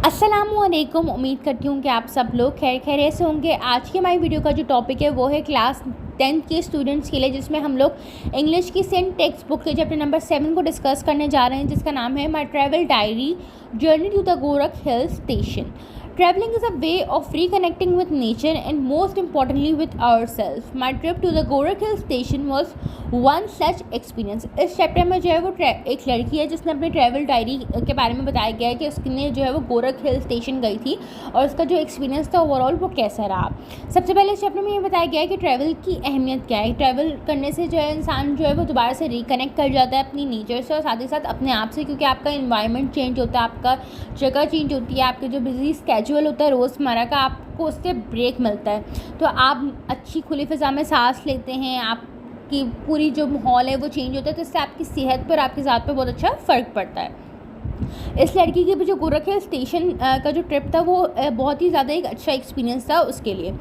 अस्सलामुअलैकुम। उम्मीद करती हूँ कि आप सब लोग खैरियत से होंगे। आज की हमारी वीडियो का जो टॉपिक है वो है क्लास 10th के स्टूडेंट्स के लिए, जिसमें हम लोग इंग्लिश की सेंट टेक्स्ट बुक के चैप्टर नंबर 7 को डिस्कस करने जा रहे हैं, जिसका नाम है my travel diary journey to the Gorakh hill station. Traveling is a way of reconnecting with nature and most importantly with ourselves. My trip to the Gorakh Hill Station was one such experience. इस chapter में जो है वो एक लड़की है जिसने अपनी ट्रैवल डायरी के बारे में बताया गया है कि उसने जो है वो गोरख हिल स्टेशन गई थी और उसका जो एक्सपीरियंस था ओवरऑल वो कैसा रहा। सबसे पहले इस चैप्टर में ये बताया गया है कि ट्रैवल की अहमियत क्या है। ट्रैवल करने से जो है इंसान जो है वो दोबारा से रिकनेक्ट कर जाता है अपनी नेचर से और साथ ही साथ अपने आप से, क्योंकि आपका इन्वायरमेंट चेंज होता है, आपका जगह चेंज होती है, आपके जो बिजी स्केड्यूल होता है रोज़मर्रा का, आपको उससे ब्रेक मिलता है। तो आप अच्छी खुली फ़िज़ा में सांस लेते हैं, आपकी पूरी जो माहौल है वो चेंज होता है, तो इससे आपकी सेहत पर, आपकी ज़ात पर बहुत अच्छा फ़र्क पड़ता है। इस लड़की के भी जो गोरख हिल स्टेशन का जो ट्रिप था वो बहुत ही ज़्यादा एक अच्छा एक्सपीरियंस था उसके लिए।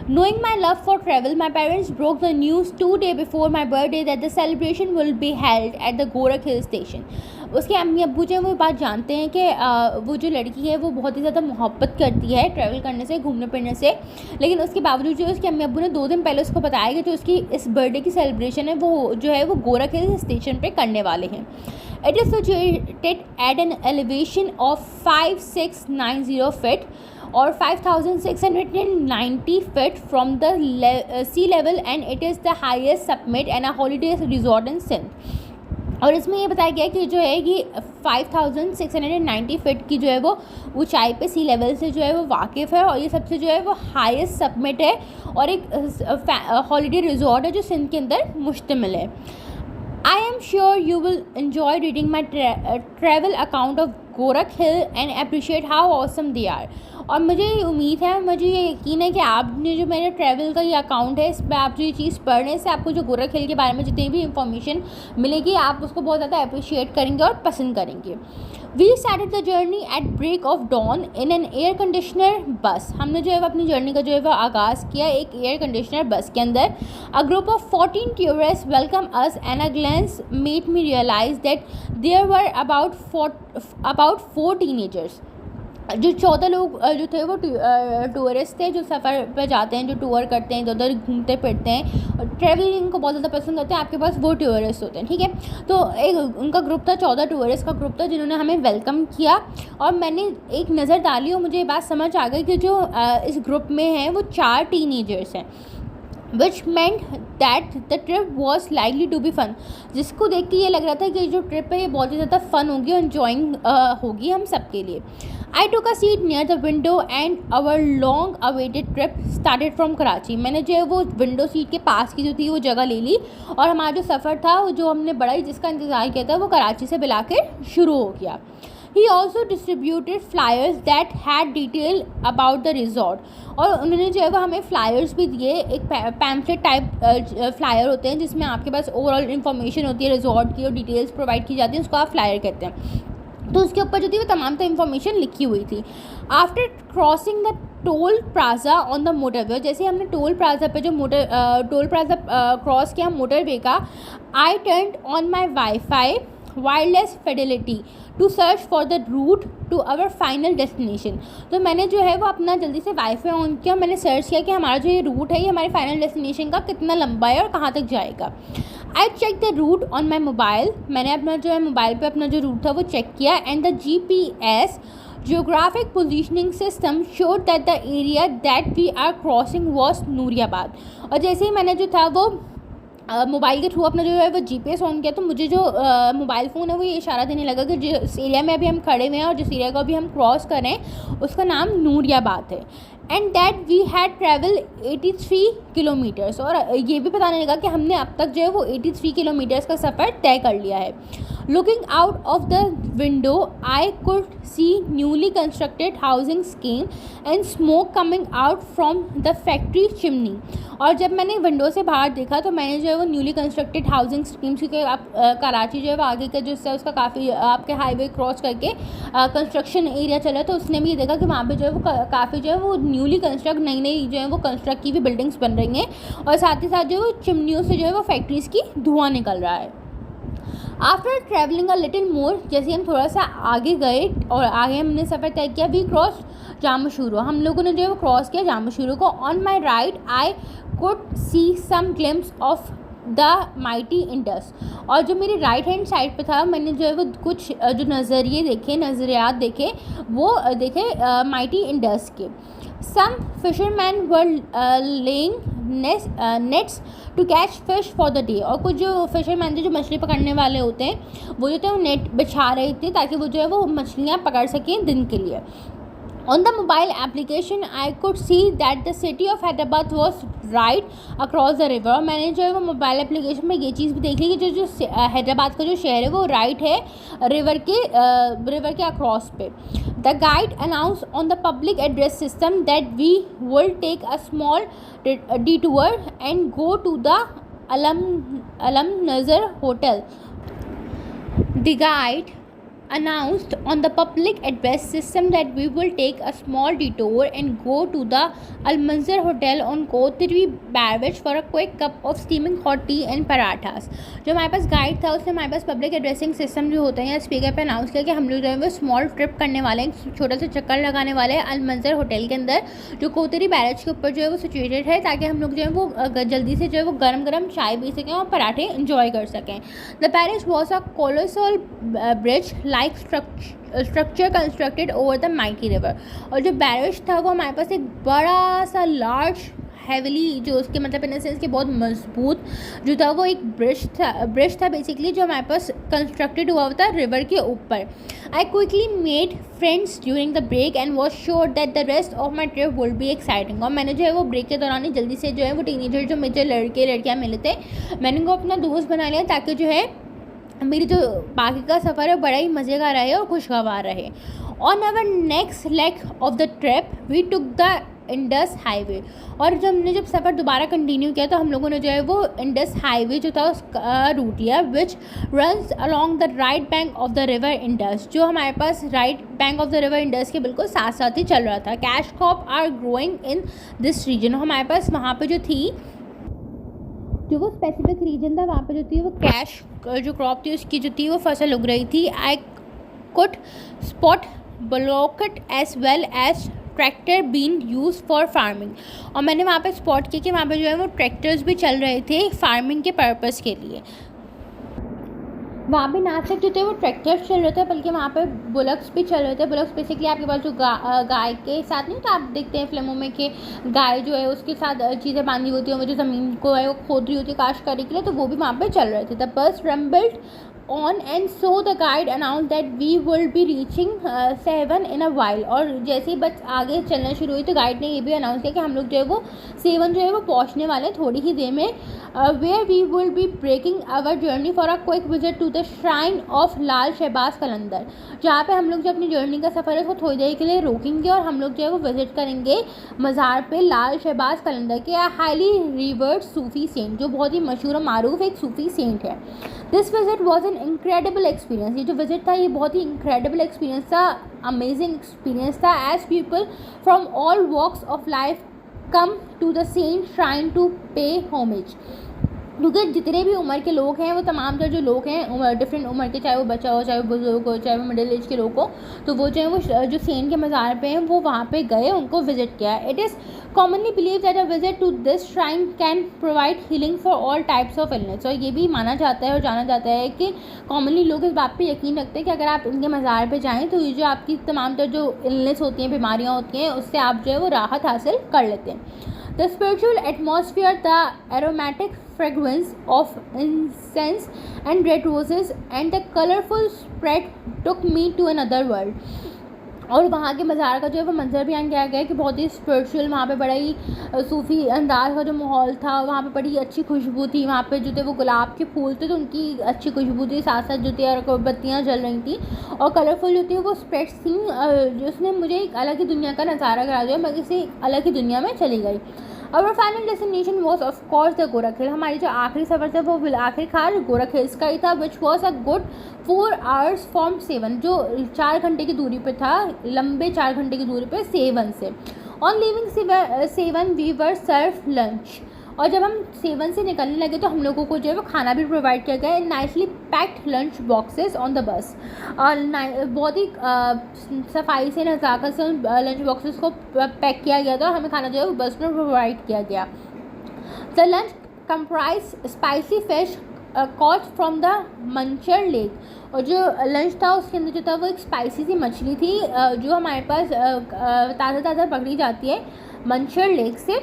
Knowing my love for travel, my parents broke the news 2 days before my birthday that the celebration will be held at the Gorakh Hill Station. उसके अम्मी अब्बू जो है वो बात जानते हैं कि वो जो लड़की है वो बहुत ही ज़्यादा मोहब्बत करती है ट्रैवल करने से, घूमने फिरने से, लेकिन उसके बावजूद जो उसके अम्मी अब्बू ने 2 दिन पहले उसको बताया कि जो उसकी इस बर्थडे की सेलिब्रेशन है वो जो है वो गोरख हिल स्टेशन पे करने वाले हैं। It is situated at an elevation of 5690 feet or 5,690 feet from the sea level, and it is the highest summit and a holiday resort in Sindh. और इसमें ये बताया गया कि जो है कि 5,690 फीट की जो है वो ऊंचाई पे सी लेवल से जो है वो वाकिफ़ है और ये सबसे जो है वो हाईएस्ट सबमिट है और एक हॉलीडे रिजॉर्ट है जो सिंध के अंदर मुश्तमिल है। I am sure you will enjoy reading my travel account of Gorakh Hill and appreciate how awesome they are. और मुझे उम्मीद है, मुझे ये यकीन है कि आपने जो मेरे ट्रैवल का ये अकाउंट है, इस पर आप जो ये चीज़ पढ़ने से आपको जो गोरख हिल के बारे में जितनी भी इंफॉर्मेशन मिलेगी आप उसको बहुत ज़्यादा अप्रिशिएट करेंगे और पसंद करेंगे। We started the journey at break of dawn in an air conditioner bus. हमने जो है वो अपनी जर्नी का जो है वो आगाज़ किया एक एयर कंडीशनर बस के अंदर। A group of 14 tourist welcome us and a glance made me realize that there were about 4 teenagers. जो 14 लोग जो थे वो टूरिस्ट थे जो सफ़र पर जाते हैं, जो टूर करते हैं, इधर उधर घूमते फिरते हैं और ट्रैवलिंग को बहुत ज़्यादा पसंद करते हैं। आपके पास वो टूरिस्ट होते हैं, ठीक है। तो एक उनका ग्रुप था, 14 टूरिस्ट का ग्रुप था जिन्होंने हमें वेलकम किया और मैंने एक नज़र डाली और मुझे ये बात समझ आ गई कि जो इस ग्रुप में हैं वो 4 टीनेजर्स हैं, which meant that the trip was likely to be fun. जिसको देख के ये लग रहा था कि जो ट्रिप है ये बहुत ही ज़्यादा फन होगी और इन्जॉइंग होगी हम सब के लिए। I took a seat near the window and our long awaited trip started from Karachi. मैंने जो है वो विंडो सीट के पास की जो थी वो जगह ले ली और हमारा जो सफ़र था जो हमने बड़ा ही जिसका इंतज़ार किया था वो कराची से बुलाकर शुरू हो गया। He also distributed flyers that had detail about the resort. और उन्होंने जो है वो हमें फ्लायर्स भी दिए, एक पैम्फलेट टाइप फ्लायर होते हैं जिसमें आपके पास ओवरऑल इन्फॉर्मेशन होती है रिजॉर्ट की और डिटेल्स प्रोवाइड की जाती है, उसको आप फ्लायर कहते हैं। तो उसके ऊपर जो थी वो तमाम इन्फॉर्मेशन लिखी हुई थी। After crossing the toll plaza on the motorway, जैसे हमने टोल प्लाजा पे जो टोल प्लाजा क्रॉस किया मोटरवे का, I turn on my wifi wireless fidelity to search for the route to our final destination. तो मैंने जो है वो अपना जल्दी से वाईफाई ऑन किया, मैंने सर्च किया कि हमारा जो ये रूट है ये हमारे फाइनल डेस्टिनेशन का कितना लंबा है और कहाँ तक जाएगा। I check the route on my mobile, मैंने अपना जो है मोबाइल पे अपना जो रूट था वो चेक किया and the GPS Geographic Positioning System showed that the area that we are crossing was Nooriabad. और जैसे ही मैंने जो था वो मोबाइल के थ्रू अपना जो है वो GPS ऑन किया तो मुझे जो मोबाइल फ़ोन है वो ये इशारा देने लगा कि जिस एरिया में अभी हम खड़े हुए हैं और जिस एरिया को अभी हम क्रॉस कर रहे हैं उसका नाम नूरियाबाद है and that we had travel 83 kilometres. और ये भी बताने लगा कि हमने अब तक जो है वो 83 किलोमीटर्स का सफ़र तय कर लिया है। Looking out of the window I could C newly constructed housing scheme and smoke coming out from the factory chimney. और जब मैंने विंडो से बाहर देखा तो मैंने जो है वो न्यूली कंस्ट्रक्टेड हाउसिंग स्कीम्स, क्योंकि आप कराची जो है वो आगे का जो है उसका काफ़ी आपके हाईवे क्रॉस करके कंस्ट्रक्शन एरिया चला, तो उसने भी ये देखा कि वहाँ पे जो है वो काफ़ी जो है वो न्यूली कंस्ट्रक्ट नई जो है वो कंस्ट्रक्ट की भी बिल्डिंग्स बन रही हैं और साथ ही साथ जो है वो चिमनियों से जो है वो फैक्ट्रीज़ की धुआं निकल रहा है। After travelling a little more, जैसे हम थोड़ा सा आगे गए और आगे हमने सफ़र तय किया, वी क्रॉस जामशूरो, हम लोगों ने जो है वो क्रॉस किया जामशूरो को। On my right I could see some glimpse of the mighty Indus, और जो मेरी राइट हैंड साइड पे था मैंने जो है वो कुछ जो नज़रियात देखे वो देखे माइटी इंडस के। Some fisherman were laying nets to catch fish for the day, और कुछ जो फिशरमैन थे जो मछली पकड़ने वाले होते हैं वो जो थे वो नेट बिछा रहे थे ताकि वो जो है वो मछलियाँ पकड़ सकें दिन के लिए। On the mobile application, I could see that the city of Hyderabad was right across the river। मैंने जो है वो मोबाइल एप्लीकेशन में ये चीज़ भी देख ली कि जो हैदराबाद का जो शहर है वो राइट है रिवर के अक्रॉस पे। The guide announced on the public address system that we will take a small detour and go to the Alam Nazar Hotel। The guide announced on the public address system that we will take a small detour and go to the Al-Manzar Hotel on Kothari Barrage for a quick cup of steaming hot tea and parathas। जो हमारे पास guide था उसने हमारे पास public addressing system जो होता है या speaker पे अनाउंस किया कि हम लोग जो है वो स्मॉल ट्रिप करने वाले हैं, छोटा सा चक्कर लगाने वाले हैं अल-मंजर होटल के अंदर जो कोतरी बैरेज के ऊपर जो है वो सिचुएटेड है, ताकि हम लोग जो है वो जल्दी से जो है वो गरम गरम चाय पी सकें और पराठे इंजॉय कर सकें। The barrage was a colossal bridge like structure constructed over the mighty river, और जो बैरेज था वो हमारे पास एक बड़ा सा लार्ज हैविली जो उसके मतलब इन सेंस कि बहुत मजबूत जो था वो एक ब्रिज था बेसिकली जो हमारे पास कंस्ट्रक्टेड हुआ था रिवर के ऊपर। I quickly made friends during the break and was sure that the rest of my trip would be exciting, और मैंने जो है वो ब्रेक के दौरान ही जल्दी से जो है वो टीनेजर जो मुझे लड़कियाँ मिले थे मैंने उनको अपना दोस्त बना लिया ताकि जो है मेरी जो बाकी का सफ़र है बड़ा ही मज़े का रहे और खुशगवार रहे। On our next leg of the trip we took the Indus highway, और जब सफ़र दोबारा कंटिन्यू किया तो हम लोगों ने जो है वो इंडस हाईवे जो था उसका रूट लिया which runs along the right bank of the river Indus, जो हमारे पास right bank of the river Indus के बिल्कुल साथ साथ ही चल रहा था। Cash crop are growing in this region, हमारे पास वहाँ पर जो थी जो वो स्पेसिफिक रीजन था वहाँ पे जो थी वो कैश जो क्रॉप थी उसकी जो थी वो फसल उग रही थी। I could spot bullock cart as well as tractor been use for farming, और मैंने वहाँ पे स्पॉट किया कि वहाँ पे जो है वो ट्रैक्टर्स भी चल रहे थे फार्मिंग के पर्पज़ के लिए। वहाँ पे ना सिर्फ जो थे वो ट्रैक्टर्स चल रहे थे बल्कि वहाँ पे बुलक्स भी चल रहे थे। बुलक्स बेसिकली आपके पास जो गाय के साथ नहीं तो आप देखते हैं फिल्मों में कि गाय जो है उसके साथ चीज़ें बांधी होती हैं वो जो ज़मीन को है वो खोद रही होती है काश्त करने के लिए, तो वो भी वहाँ पे चल रहे थे। The bus rumbled on and so the guide announced that we will be reaching seven in a while, और जैसे ही बस आगे चलना शुरू हुई तो गाइड ने ये भी अनाउंस किया कि हम लोग जो है वो सेवन जो है वो पहुंचने वाले हैं थोड़ी ही देर में, where we will be breaking our journey for a quick visit to the shrine of लाल शहबाज कलंदर, जहाँ पे हम लोग जो अपनी जर्नी का सफ़र है उसको थोड़ी देर के लिए रोकेंगे और हम लोग जो है वो विजिट करेंगे मज़ार पे लाल शहबाज कलंदर के हाईली रिवर्ड सूफ़ी सेंट जो बहुत ही मशहूर और मारूफ एक सूफ़ी सेंट है। This visit was an incredible experience, ये जो विजिट था ये बहुत ही इनक्रेडिबल एक्सपीरियंस था, अमेजिंग एक्सपीरियंस था। As people from all walks of life come to the saint shrine to pay homage, क्योंकि जितने भी उम्र के लोग हैं वो तमाम जो लोग हैं डिफरेंट उम्र के, चाहे वो बच्चा हो चाहे वो बुजुर्ग हो चाहे वो मिडिल एज के लोग हो, तो वो जो है वो जो सेंट के मज़ार पे हैं वो वहाँ पे गए उनको विजिट किया। It is commonly believe that a visit to this shrine can provide healing for all types of illness, और ये भी माना जाता है और जाना जाता है कि कॉमनली लोग इस बात पे यकीन रखते हैं कि अगर आप इनके मज़ार पे जाएँ तो ये जो आपकी तमाम जो इलनेस होती हैं बीमारियाँ होती हैं उससे आप जो है वो राहत हासिल कर लेते हैं। The spiritual atmosphere, the aromatic fragrance of incense and red roses and the colorful spread took me to another world, और वहाँ के मज़ार का जो है वो मंजर बयान किया गया है कि बहुत ही स्पिरिचुअल, वहाँ पे बड़ा ही सूफ़ी अंदाज का जो माहौल था, वहाँ पे बड़ी अच्छी खुशबू थी, वहाँ पे जो थे वो गुलाब के फूल थे तो उनकी अच्छी खुशबू थी, साथ साथ जो थी और बत्तियाँ जल रही थी और कलरफुल जो थी वो स्प्रेड्स थी, जिसने मुझे एक अलग ही दुनिया का नज़ारा करा दिया, मैं किसी अलग ही दुनिया में चली गई। और final destination was of course the Gorakh hill, हमारी जो आखिरी सफ़र था वो आखिरकार गोरख हिल्स का ही था, which was a good 4 hours from seven, जो 4 घंटे की दूरी पर था, लंबे 4 घंटे की दूरी पर सेवन से। On leaving Sehwan we were serve lunch, और जब हम 7 से निकलने लगे तो हम लोगों को जो है वो खाना भी प्रोवाइड किया गया, nicely packed lunch boxes on the bus. और बहुत ही सफाई से, नज़ाकत से लंच बॉक्सेस को पैक किया गया था और हमें खाना जो है वो बस में प्रोवाइड किया गया। The lunch comprise spicy fish caught from the Manchar lake. और जो लंच था उसके अंदर जो था वो एक स्पाइसी सी मछली थी जो हमारे पास ताज़ा ताज़ा पकड़ी जाती है मंचर लेक से,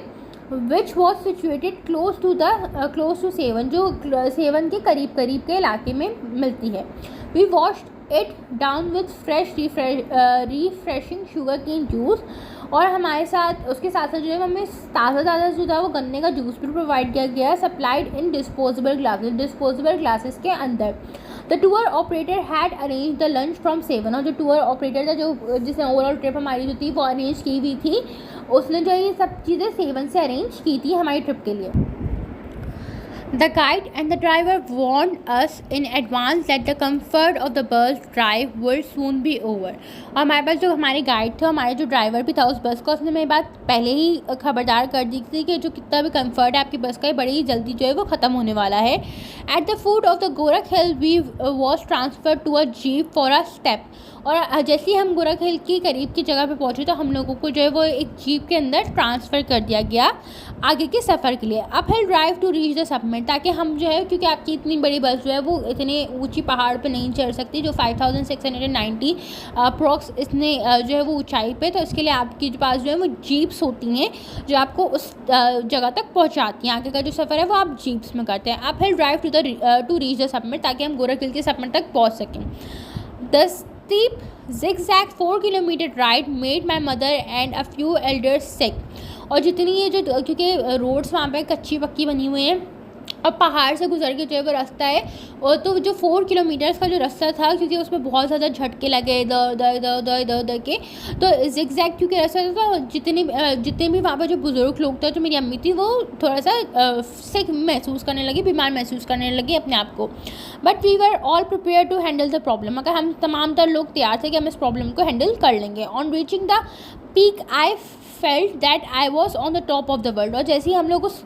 which was situated close to Sehwan, जो सेवन के करीब करीब के इलाके में मिलती है। We washed it down with fresh refreshing sugar cane juice. और हमारे साथ उसके साथ साथ जो है हमें ताज़ा जो था वो गन्ने का जूस भी प्रोवाइड किया गया, सप्लाइड इन डिस्पोजेबल ग्लासेस के अंदर। The tour operator had arrange the lunch from 7। और जो टूर ऑपरेटर था, जो जिसने ओवरऑल ट्रिप हमारी जो थी वो अरेंज की हुई थी, उसने जो ये सब चीज़ें 7 से अरेंज की थी हमारी ट्रिप के लिए। The guide and the driver warned us in advance that the comfort of the bus drive would soon be over। और हमारे पास जो हमारे गाइड थे, हमारे जो ड्राइवर भी था उस बस का, उसने मेरी बात पहले ही खबरदार कर दी थी कि जो कितना भी कंफर्ट है आपकी बस का, बड़ी ही जल्दी जो है वो ख़त्म होने वाला है। At the foot of the Gorakh hill we was transfer to a jeep for a step. और जैसे ही हम गोरख हिल की करीब की जगह पे पहुँचे तो हम लोगों को जो है वो एक जीप के अंदर ट्रांसफ़र कर दिया गया आगे के सफ़र के लिए। Up hill drive to reach the summit, ताकि हम जो है, क्योंकि आपकी इतनी बड़ी बस जो है वो इतने ऊंची पहाड़ पे नहीं चढ़ सकती, जो 5690 अप्रॉक्स इसने जो है वो ऊंचाई पे, तो इसके लिए आपके पास जो है वो जीप्स होती हैं जो आपको उस जगह तक पहुंचाती हैं। आगे का जो सफ़र है वो आप जीप्स में करते हैं। Up hill drive to reach the summit, ताकि हम गोरख हिल के सबमिट तक पहुँच सकें। 10 steep zigzag 4 kilometer ride made my mother and a few elders sick। और जितनी ये जो, क्योंकि रोड्स वहाँ पे कच्ची पक्की बनी हुई हैं और पहाड़ से गुजर के जो है वो रास्ता है, और तो जो 4 किलोमीटर्स का जो रास्ता था, क्योंकि उसमें बहुत ज़्यादा झटके लगे इधर के, तो zigzag क्योंकि रास्ता था, जितने भी वहाँ पर जो बुज़ुर्ग लोग थे, जो मेरी अम्मी थी, वो थोड़ा सा सिक महसूस करने लगी, बीमार महसूस करने लगी अपने आप को। But we were all prepare to handle the problem, मगर हम तमाम तर लोग तैयार थे कि हम इस प्रॉब्लम को हैंडल कर लेंगे। On reaching the peak I felt that I was on the top of the world. और जैसे ही हम लोग उस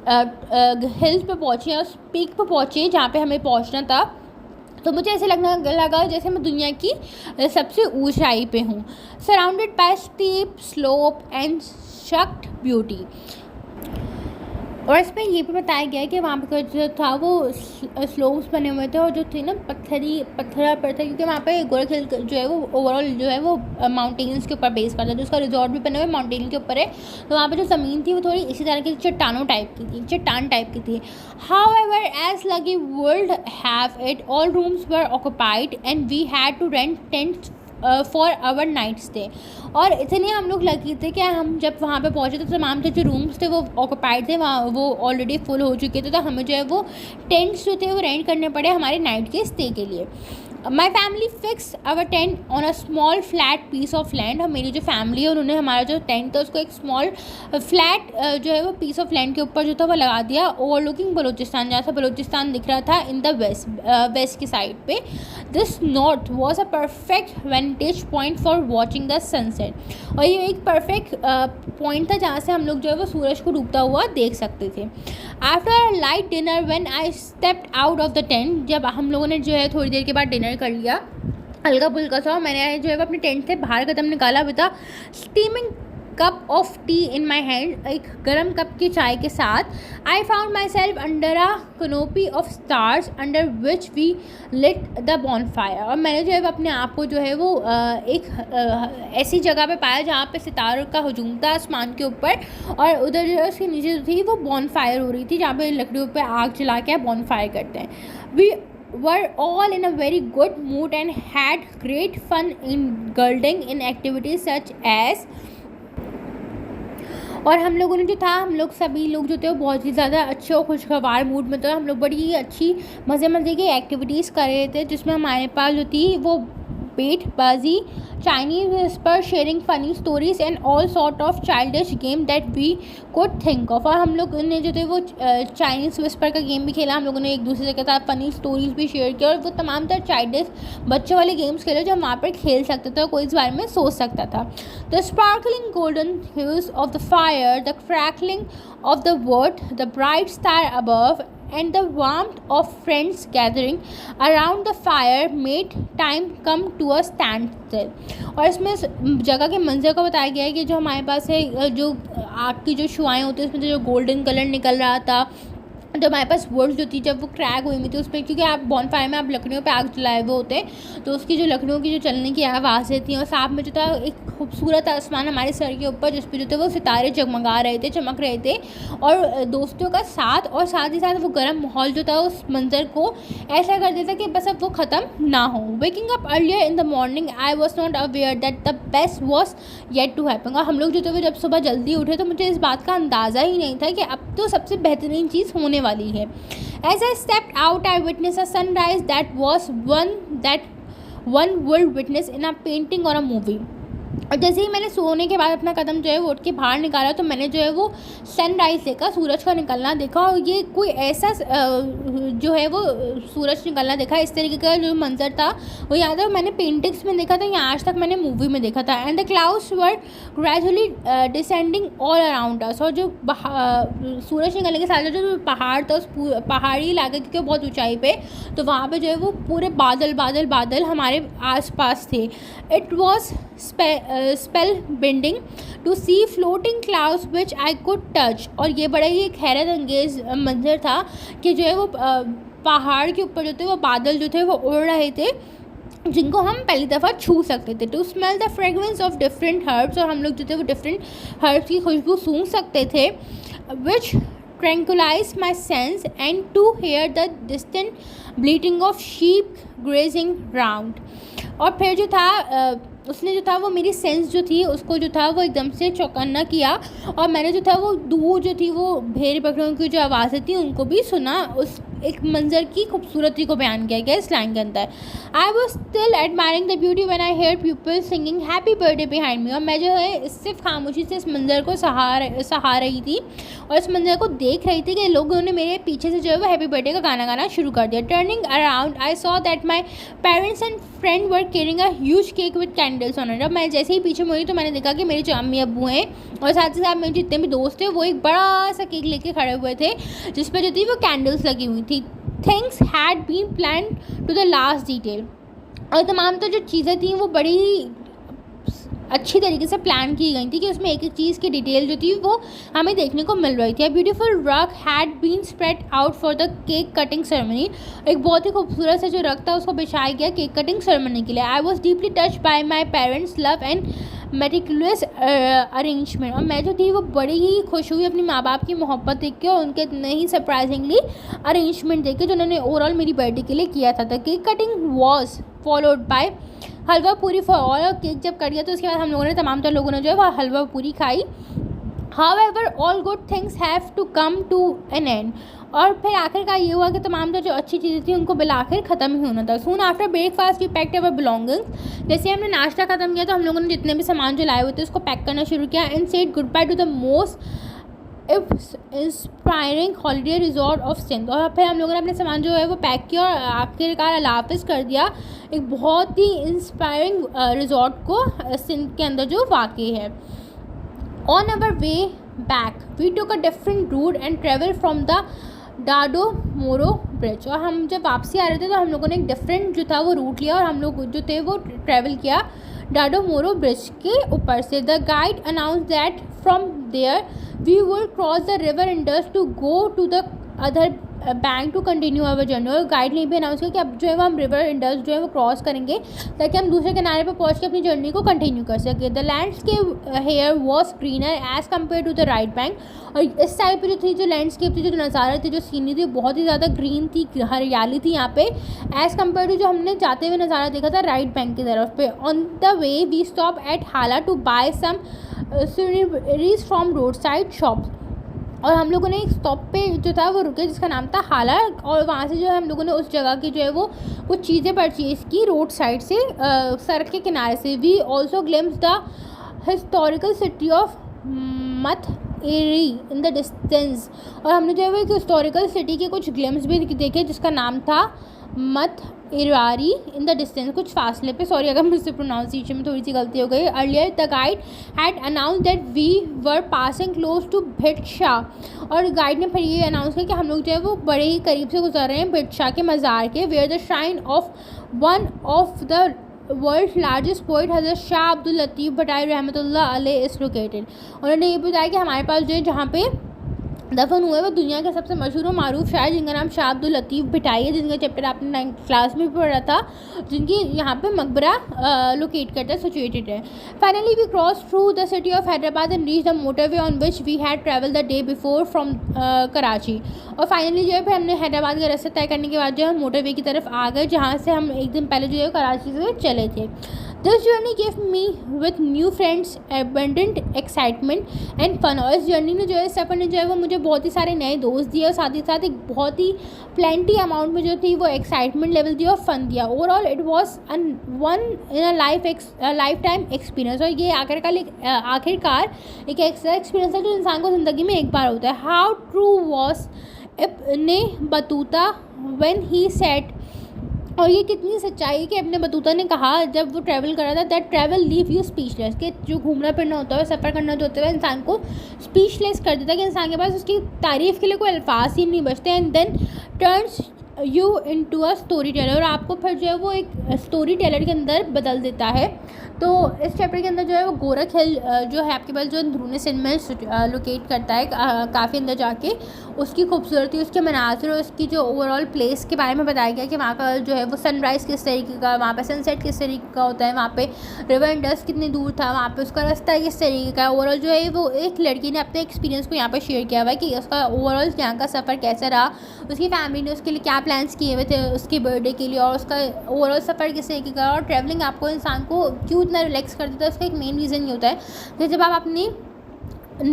हिल्स पे पहुँचे, उस पीक पे पहुँचे जहाँ पे हमें पहुँचना था, तो मुझे ऐसे लगा जैसे मैं दुनिया की सबसे ऊंचाई पे हूँ, surrounded by steep slope and shocked beauty. और इसमें ये भी बताया गया है कि वहाँ पर जो था वो स्लोप्स बने हुए थे और जो थे ना पत्थर पर था, क्योंकि वहाँ पे गोरख हिल जो है वो ओवरऑल जो है वो माउंटेन्स के ऊपर बेस करता है, जो उसका रिजॉर्ट भी बने हुए माउंटेन के ऊपर है। तो वहाँ पे जो ज़मीन थी वो थोड़ी इसी तरह की चट्टान टाइप की थी। However as luck would have it, all rooms were occupied and we had to rent tents for our night stay. और इतने हम लोग लकी थे कि हम जब वहाँ पे पहुँचे तो तमाम जो रूम्स थे वो ऑक्युपाइड थे, वहाँ वो ऑलरेडी फुल हो चुके थे, तो हमें जो है वो टेंट्स जो थे वो रेंट करने पड़े हमारे नाइट के स्टे के लिए। My family fix our tent on a small flat piece of land. मेरी जो फैमिली है उन्होंने हमारा जो टेंट था उसको एक स्मॉल फ्लैट जो है वो पीस ऑफ लैंड के ऊपर जो था वो लगा दिया, ओवरलुकिंग बलूचिस्तान, जहाँ से बलूचिस्तान दिख रहा था इन द वेस्ट की साइड पे। This north was a perfect वेंटेज point for watching the sunset. और ये एक परफेक्ट पॉइंट था जहाँ से हम लोग जो है वो सूरज को डूबता हुआ देख सकते थे। After light dinner when I stepped out of the tent, जब हम लोगों ने जो है थोड़ी देर के बाद डिनर कर लिया हल्का फुल्का सा, मैंने जो है अपने टेंट से बाहर कदम निकाला with a steaming cup of tea in my hand, एक गर्म कप की चाय के साथ। I found myself under a canopy of stars under which we lit the bonfire. और मैंने जो है अपने आप को जो है वो एक ऐसी जगह पे पाया जहाँ पे सितारों का हजूम था आसमान के ऊपर, और उधर जो है उसके नीचे जो थी वो बॉनफायर हो रही थी, जहाँ पे लकड़ियों पे आग जला के बॉनफायर करते हैं। We were all in a very good mood and had great fun indulging in activities such as। और हम लोगों ने जो था, हम लोग सभी लोग जो थे वो बहुत ही ज़्यादा अच्छे और खुशगवार मूड में थे। हम लोग बड़ी ही अच्छी मज़े की एक्टिविटीज़ कर रहे थे, जिसमें हमारे पास जो थी वो बेटबाजी, Chinese whisper, sharing funny stories and all sort of childish game that we could think of। और हम लोग ने जो थे वो चाइनीज़ विस्पर का गेम भी खेला, हम लोगों ने एक दूसरे के साथ फनी स्टोरीज भी शेयर किया और वो तमाम तरह चाइल्डिश बच्चों वाले गेम्स खेले जो हम वहाँ पर खेल सकते थे और कोई इस बारे में सोच सकता था। The sparkling golden huge of the fire, the crackling of the wood, the bright star above and the warmth of friends gathering around the fire made time come to a standstill। और इसमें जगह के मंजर को बताया गया है कि जो हमारे पास है, जो आग की जो शुआएं होती है उसमें जो गोल्डन कलर निकल रहा था, जो हमारे पास वुड्स जो थी जब वो क्रैक हुई हुई थी उस पर, क्योंकि आप बॉनफायर में आप लकड़ियों पे आग जलाए हुए होते तो उसकी जो लकड़ियों की जो चलने की आवाज़ें थी, और साथ में जो था एक खूबसूरत आसमान हमारे सर के ऊपर जिस पे जो थे वो सितारे जगमगा रहे थे, चमक रहे थे, और दोस्तों का साथ, और साथ ही साथ वो गर्म माहौल जो था उस मंज़र को ऐसा कर देता कि बस अब वो ख़त्म ना हो। Waking up earlier in the morning I was not aware that the best was yet to happen. और हम लोग जो थे वो जब सुबह जल्दी उठे तो मुझे इस बात का अंदाज़ा ही नहीं था कि अब तो सबसे बेहतरीन चीज़ होने वाली है। As I stepped out, I witnessed a sunrise that was one that one would witness in a painting or a movie। और जैसे ही मैंने सोने के बाद अपना कदम जो है वो उठ के बाहर निकाला तो मैंने जो है वो सनराइज़ देखा, सूरज का निकलना देखा, और ये कोई ऐसा जो है वो सूरज निकलना देखा, इस तरीके का जो मंजर था वो याद है मैंने पेंटिंग्स में देखा था या आज तक मैंने मूवी में देखा था। And the clouds were gradually descending all around us. और जो सूरज निकलने के साथ जो पहाड़ था उस पहाड़ी इलाके के बहुत ऊंचाई पे, तो वहाँ पे जो है वो पूरे बादल बादल बादल हमारे आसपास थे। It was spell bending to see floating clouds which I could touch. और ये बड़ा ही एक हैरत अंगेज मंजर था कि जो है वो पहाड़ के ऊपर जो थे वो बादल जो थे वो उड़ रहे थे जिनको हम पहली दफ़ा छू सकते थे। To smell the fragrance of different herbs, और हम लोग जो थे वो डिफरेंट हर्ब्स की खुशबू सूंघ सकते थे, विच tranquilized my sense, and to hear the distant bleating of sheep grazing round। और फिर जो था उसने जो था वो मेरी सेंस जो थी उसको जो था वो एकदम से चौकन्ना किया, और मैंने जो था वो दूर जो थी वो भेड़ बकरियों की जो आवाज़ें थी उनको भी सुना। उस एक मंजर की खूबसूरती को बयान किया गया इस लाइन के अंदर। I was still admiring the beauty when I hear people singing happy birthday behind me. और मैं जो है सिर्फ खामोशी से इस मंजर को सहा रही थी और इस मंजर को देख रही थी कि लोगों ने मेरे पीछे से जो है वो हैप्पी बर्थडे का गाना गाना शुरू कर दिया। Turning around I saw that my parents and friend were carrying a huge cake with candles on it. अब मैं जैसे ही पीछे मुड़ी तो मैंने देखा कि मेरे जो अम्मी अब्बू हैं और साथ ही साथ मेरे जितने भी दोस्त थे वो एक बड़ा सा केक लेके खड़े हुए थे जिस पर जो थी वो कैंडल्स लगी हुई थी। Things had been plan to the last detail. और तमाम तो जो चीज़ें थी वो बड़ी अच्छी तरीके से प्लान की गई थी कि उसमें एक एक चीज़ की डिटेल जो थी वो हमें देखने को मिल रही थी। A beautiful rug had been spread out for the cake cutting ceremony. एक बहुत ही खूबसूरत से जो रग था उसको बिछाया गया केक कटिंग सेरेमनी के लिए। I was deeply touched bye my parents love and meticulous arrangement. और मैं जो थी वो बड़ी ही खुश हुई अपनी माँ बाप की मोहब्बत देख के और उनके इतने ही सरप्राइजिंगली अरेंजमेंट देख के जो उन्होंने ओवरऑल मेरी बर्थडे के लिए किया था। The cake cutting was followed by halwa puri for all. और केक जब कट गया तो उसके बाद हम लोगों ने तमाम तो लोगों ने जो है वह हलवा पूरी खाई। However, all good things have to come to an end। और फिर आखिरकार ये हुआ कि तमाम तो जो अच्छी चीज़ें थी उनको बिलाखिर ख़त्म ही होना था। Soon after breakfast we packed our belongings. जैसे हमने नाश्ता ख़त्म किया तो हम लोगों ने जितने भी सामान जो लाए हुए थे उसको पैक करना शुरू किया। And said good bye to the most inspiring holiday resort of Sindh. और फिर हम लोगों ने अपने सामान जो है वो पैक किया और आखिरकार अल्लाह हाफ़िज़ कर दिया एक बहुत ही इंस्पायरिंग रिजॉर्ट को सिंध के अंदर जो वाक़ई है। On our way back, we took a different route and traveled from the डाडो मोरो ब्रिज। और हम जब वापसी आ रहे थे तो हम लोगों ने एक डिफरेंट जो था वो रूट लिया और हम लोग जो थे वो ट्रैवल किया डाडो मोरो ब्रिज के ऊपर से। The guide announce that from there we will cross the river Indus to go to the other bank to continue our journey. और गाइड ने भी अनाउंस किया कि अब जो है वो हम रिवर इंडस जो है वो क्रॉस करेंगे ताकि हम दूसरे किनारे पर पहुंच के अपनी जर्नी को कंटिन्यू कर सकें। The landscape here was greener as compare to the right bank. और इस साइड पे जो थी जो लैंडस्केप थी जो नज़ारा थी जो सीनरी थी बहुत ही ज़्यादा ग्रीन थी, हरियाली थी यहाँ पे एज़ कम्पेयर टू जो हमने जाते हुए नज़ारा देखा था राइट बैंक की तरफ पे। On the way we stop at Hala to buy some sceneries from road side shops. और हम लोगों ने एक स्टॉप पे जो था वो रुके जिसका नाम था हाला, और वहाँ से जो है हम लोगों ने उस जगह की जो है वो कुछ चीज़ें परचेज़ की रोड साइड से, सड़क के किनारे से। We also glimpse the historical city of Matiari in the distance, और हमने जो है वो एक हिस्टोरिकल सिटी के कुछ ग्लिम्स भी देखे जिसका नाम था मथ इरारी इन द डिस्टेंस, कुछ फासले पे। सॉरी अगर मुझसे प्रोनाउंसिएशन में थोड़ी सी गलती हो गई। Earlier the guide had announce that we were passing close to Bhitshah, और गाइड ने फिर ये अनाउंस किया कि हम लोग जो है वो बड़े ही करीब से गुजर रहे हैं भिटशा के मज़ार के, where the shrine of one of the world largest poet Hazrat Shah Abdul Latif Bhittai रहमतुल्लाह अलैह इज़ लोकेटेड। उन्होंने ये बताया कि हमारे पास जो है जहाँ पे दफन हुए वो दुनिया के सबसे मशहूर और मारूफ शायर जिनका नाम शाह अब्दुल लतीफ़ भटाई है, जिनका चैप्टर आपने 9th क्लास में भी पढ़ा था, जिनकी यहाँ पे मकबरा लोकेट करता है, सिचुएटेड है। Finally we cross through the city of Hyderabad and reach the motorway on which we had travel the day before from Karachi, और फाइनली जो है फिर हमने हैदराबाद का रास्ता तय करने के बाद जो है हम मोटरवे की तरफ आ गए जहाँ से हम एक दिन पहले जो है कराची से चले थे। This journey give me with new friends abundant excitement and fun, और इस जर्नी ने जो है इस सफ़र ने जो है वो मुझे बहुत ही सारे नए दोस्त दिए और साथ ही साथ एक बहुत ही प्लेंटी अमाउंट में जो थी वो एक्साइटमेंट लेवल दिया और फन दिया। Overall it was one in a life time experience, और ये आखिरकार एक ऐसा एक्सपीरियंस है जो इंसान को ज़िंदगी में एक बार होता है। How true was Ibn Battuta when he said, और ये कितनी सच्चाई है कि अपने बतूता ने कहा जब वो ट्रैवल कर रहा था, that travel leave you speechless, कि जो घूमना फिरना होता है सफ़र करना जो होता है इंसान को स्पीचलेस कर देता है कि इंसान के पास उसकी तारीफ़ के लिए कोई अल्फाज ही नहीं बचते, and then turns you into a storyteller, और आपको फिर जो है वो एक स्टोरी टेलर के अंदर बदल देता है। तो इस चैप्टर के अंदर जो है वो गोरख हिल जो है आपके पास जो अंदरूनी सिंध में लोकेट करता है काफ़ी अंदर जाके, उसकी खूबसूरती, उसके मनाज़िर और उसकी जो ओवरऑल प्लेस के बारे में बताया गया कि वहाँ का जो है वो सनराइज़ किस तरीके का, वहाँ पे सनसेट किस तरीके का होता है, वहाँ पे रिवर इंडस कितनी दूर था, वहाँ पे उसका रास्ता किस तरीके का। ओवरऑल जो है वो एक लड़की ने अपने एक्सपीरियंस को यहाँ पर शेयर किया हुआ है कि उसका ओवरऑल यहाँ का सफ़र कैसा रहा, उसकी फैमिली ने उसके लिए क्या प्लान्स किए हुए थे उसके बर्थडे के लिए, और उसका ओवरऑल सफ़र किस तरीके का। और ट्रैवलिंग आपको इंसान को क्यों इतना रिलैक्स कर देता है, उसका एक मेन रीज़न ये होता है कि जब आप अपनी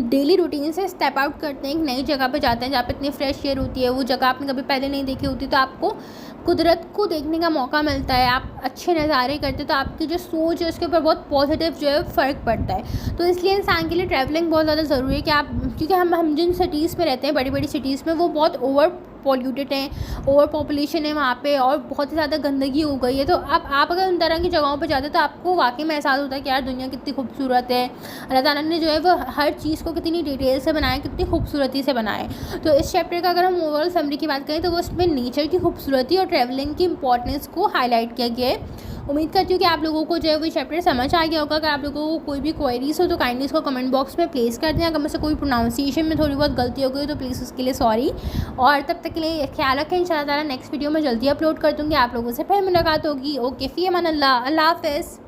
डेली रूटीन से स्टेप आउट करते हैं, एक नई जगह पे जाते हैं जहाँ पे इतनी फ्रेश एयर होती है, वो जगह आपने कभी पहले नहीं देखी होती, तो आपको कुदरत को देखने का मौका मिलता है, आप अच्छे नज़ारे करते, तो आपकी जो सोच है उसके ऊपर बहुत पॉजिटिव जो है फ़र्क पड़ता है। तो इसलिए इंसान के लिए ट्रैवलिंग बहुत ज़्यादा ज़रूरी है कि आप, क्योंकि हम जिन सिटीज़ में रहते हैं बड़ी बड़ी सिटीज़ में, वो बहुत ओवर पॉल्यूटेड हैं, ओवर पॉपुलेशन है वहाँ पे, और बहुत ही ज़्यादा गंदगी हो गई है। तो अब आप अगर उन तरह की जगहों पे जाते हैं तो आपको वाकई में एहसास होता है कि यार दुनिया कितनी खूबसूरत है, अल्लाह ताला ने जो है वो हर चीज़ को कितनी डिटेल से बनाया, कितनी खूबसूरती से बनाया है। तो इस चैप्टर का अगर हम ओवरऑल समरी की बात करें तो वो उसमें नेचर की खूबसूरती और ट्रैवलिंग की इंपॉर्टेंस को हाईलाइट किया गया है। उम्मीद करती हूँ कि आप लोगों को जो है वो चैप्टर समझ आ गया होगा। अगर आप लोगों को कोई भी क्वेरीज हो तो काइंडली इसको कमेंट बॉक्स में प्लेस कर दें। अगर मुझसे कोई प्रोनाउंसिएशन में थोड़ी बहुत गलती हो गई तो प्लीज़ उसके लिए सॉरी, और तब तक के लिए ख्याल रखें। इंशाल्लाह ताला नेक्स्ट वीडियो में जल्दी अपलोड कर दूँगी, आप लोगों से फिर मुलाकात होगी। ओके, फ़ी अमान अल्लाह, अल्लाह हाफ़िज़।